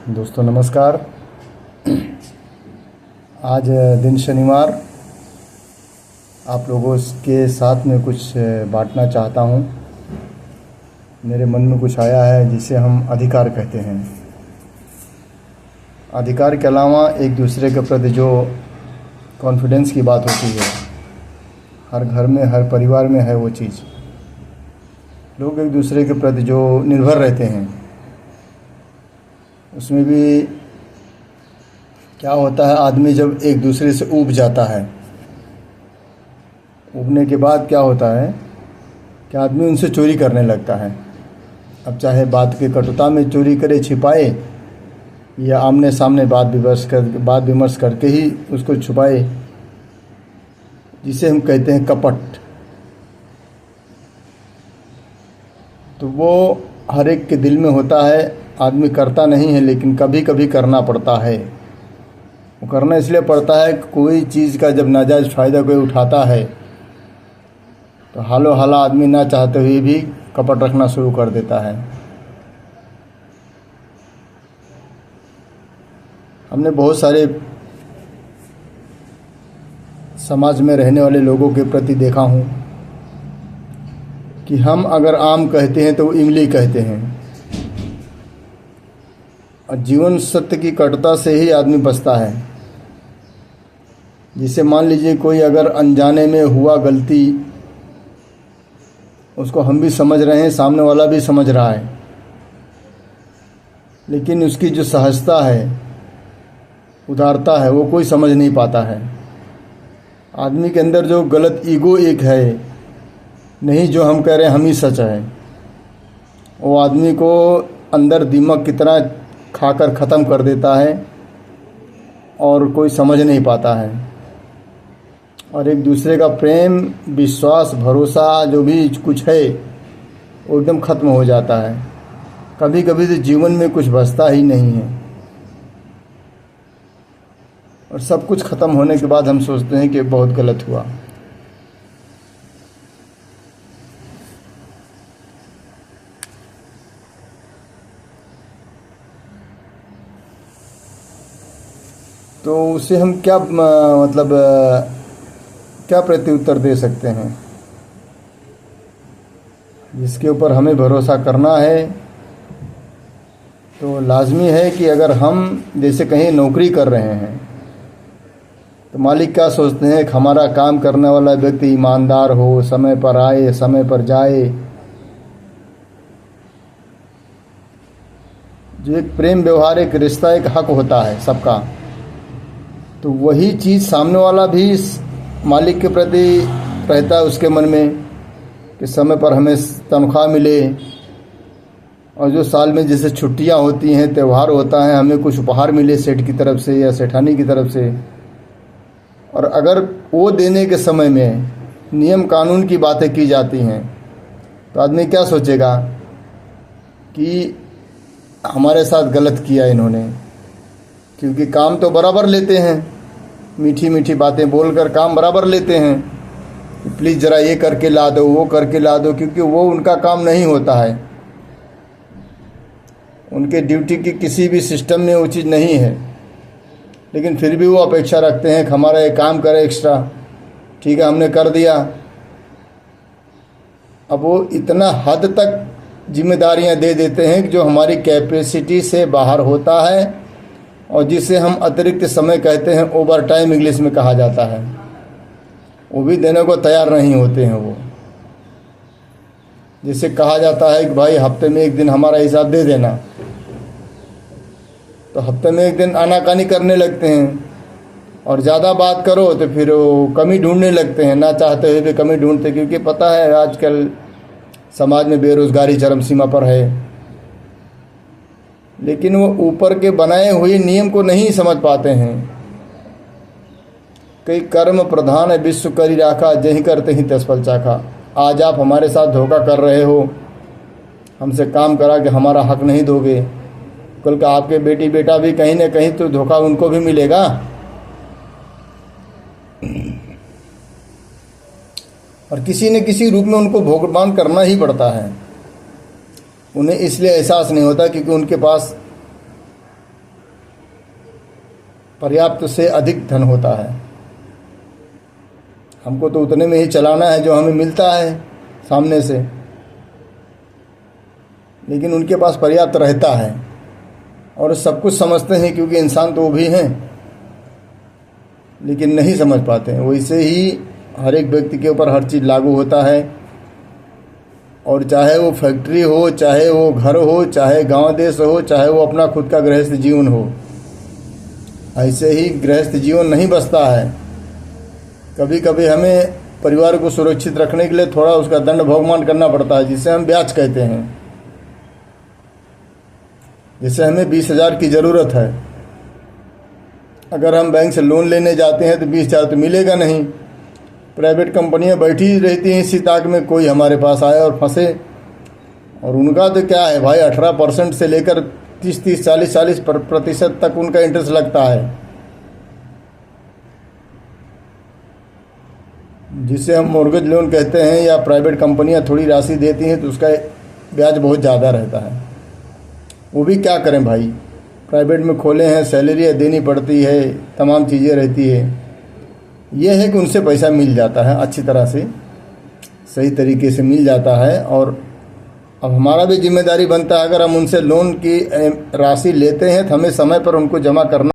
दोस्तों नमस्कार। आज दिन शनिवार आप लोगों के साथ में कुछ बांटना चाहता हूँ। मेरे मन में कुछ आया है जिसे हम अधिकार कहते हैं। अधिकार के अलावा एक दूसरे के प्रति जो कॉन्फिडेंस की बात होती है, हर घर में हर परिवार में है वो चीज़। लोग एक दूसरे के प्रति जो निर्भर रहते हैं, उसमें भी क्या होता है, आदमी जब एक दूसरे से ऊब जाता है, ऊबने के बाद क्या होता है कि आदमी उनसे चोरी करने लगता है। अब चाहे बात की कटुता में चोरी करे, छिपाए, या आमने सामने बात विमर्श करके ही उसको छुपाए, जिसे हम कहते हैं कपट। तो वो हर एक के दिल में होता है। आदमी करता नहीं है, लेकिन कभी कभी करना पड़ता है। वो करना इसलिए पड़ता है कि कोई चीज़ का जब नाजायज़ फ़ायदा कोई उठाता है तो हालो हाला आदमी ना चाहते हुए भी कपट रखना शुरू कर देता है। हमने बहुत सारे समाज में रहने वाले लोगों के प्रति देखा हूँ कि हम अगर आम कहते हैं तो वो इमली कहते हैं। और जीवन सत्य की कटुता से ही आदमी बचता है। जिसे मान लीजिए कोई अगर अनजाने में हुआ गलती, उसको हम भी समझ रहे हैं, सामने वाला भी समझ रहा है, लेकिन उसकी जो सहजता है, उदारता है, वो कोई समझ नहीं पाता है। आदमी के अंदर जो गलत ईगो एक है, नहीं जो हम कह रहे हैं हम ही सच है, वो आदमी को अंदर दिमाग कितना खाकर ख़त्म कर देता है और कोई समझ नहीं पाता है। और एक दूसरे का प्रेम, विश्वास, भरोसा जो भी कुछ है वो एकदम ख़त्म हो जाता है। कभी कभी तो जीवन में कुछ बचता ही नहीं है। और सब कुछ ख़त्म होने के बाद हम सोचते हैं कि बहुत गलत हुआ। तो उसे हम क्या क्या प्रत्युत्तर दे सकते हैं? जिसके ऊपर हमें भरोसा करना है, तो लाजमी है कि अगर हम जैसे कहीं नौकरी कर रहे हैं तो मालिक क्या सोचते हैं कि हमारा काम करने वाला व्यक्ति ईमानदार हो, समय पर आए, समय पर जाए। जो एक प्रेम व्यवहार, एक रिश्ता, एक हक होता है सबका, तो वही चीज़ सामने वाला भी मालिक के प्रति रहता है उसके मन में कि समय पर हमें तनख्वाह मिले। और जो साल में जैसे छुट्टियां होती हैं, त्यौहार होता है, हमें कुछ उपहार मिले सेठ की तरफ से या सेठानी की तरफ से। और अगर वो देने के समय में नियम कानून की बातें की जाती हैं तो आदमी क्या सोचेगा कि हमारे साथ गलत किया इन्होंने, क्योंकि काम तो बराबर लेते हैं, मीठी मीठी बातें बोलकर काम बराबर लेते हैं। प्लीज़ ज़रा ये करके ला दो, वो करके ला दो, क्योंकि वो उनका काम नहीं होता है। उनके ड्यूटी की किसी भी सिस्टम में वो चीज़ नहीं है, लेकिन फिर भी वो अपेक्षा रखते हैं कि हमारा ये काम करे एक्स्ट्रा। ठीक है, हमने कर दिया। अब वो इतना हद तक जिम्मेदारियां दे देते हैं कि जो हमारी कैपेसिटी से बाहर होता है, और जिसे हम अतिरिक्त समय कहते हैं, ओवर टाइम इंग्लिश में कहा जाता है, वो भी देने को तैयार नहीं होते हैं। वो जिसे कहा जाता है कि भाई हफ्ते में एक दिन हमारा हिसाब दे देना, तो हफ्ते में एक दिन आनाकानी करने लगते हैं। और ज़्यादा बात करो तो फिर वो कमी ढूंढने लगते हैं, ना चाहते हुए भी कमी ढूंढते, क्योंकि पता है आजकल समाज में बेरोज़गारी चरम सीमा पर है। लेकिन वो ऊपर के बनाए हुए नियम को नहीं समझ पाते हैं। कई कर्म प्रधान है विश्व करी राखा, जही करते ही तसफल चाखा। आज आप हमारे साथ धोखा कर रहे हो, हमसे काम करा के हमारा हक नहीं दोगे, कल का आपके बेटी बेटा भी कहीं ना कहीं तो धोखा उनको भी मिलेगा। और किसी न किसी रूप में उनको भोगमान करना ही पड़ता है। उन्हें इसलिए एहसास नहीं होता क्योंकि उनके पास पर्याप्त से अधिक धन होता है। हमको तो उतने में ही चलाना है जो हमें मिलता है सामने से, लेकिन उनके पास पर्याप्त रहता है और सब कुछ समझते हैं, क्योंकि इंसान तो वो भी हैं, लेकिन नहीं समझ पाते हैं। वैसे ही हर एक व्यक्ति के ऊपर हर चीज़ लागू होता है, और चाहे वो फैक्ट्री हो, चाहे वो घर हो, चाहे गांव देश हो, चाहे वो अपना खुद का गृहस्थ जीवन हो, ऐसे ही गृहस्थ जीवन नहीं बसता है। कभी कभी हमें परिवार को सुरक्षित रखने के लिए थोड़ा उसका दंड भोगमान करना पड़ता है, जिसे हम ब्याज कहते हैं। जैसे हमें 20,000 की ज़रूरत है, अगर हम बैंक से लोन लेने जाते हैं तो 20,000 तो मिलेगा नहीं। प्राइवेट कंपनियां बैठी रहती हैं इसी ताक में कोई हमारे पास आए और फंसे, और उनका तो क्या है भाई, 18% से लेकर 30-30, 40-40% तक उनका इंटरेस्ट लगता है, जिसे हम मॉर्गेज लोन कहते हैं। या प्राइवेट कंपनियां थोड़ी राशि देती हैं तो उसका ब्याज बहुत ज़्यादा रहता है। वो भी क्या करें भाई, प्राइवेट में खोले हैं, सैलरी देनी पड़ती है, तमाम चीज़ें रहती है। यह है कि उनसे पैसा मिल जाता है, अच्छी तरह से सही तरीके से मिल जाता है। और अब हमारा भी जिम्मेदारी बनता है, अगर हम उनसे लोन की राशि लेते हैं तो हमें समय पर उनको जमा करना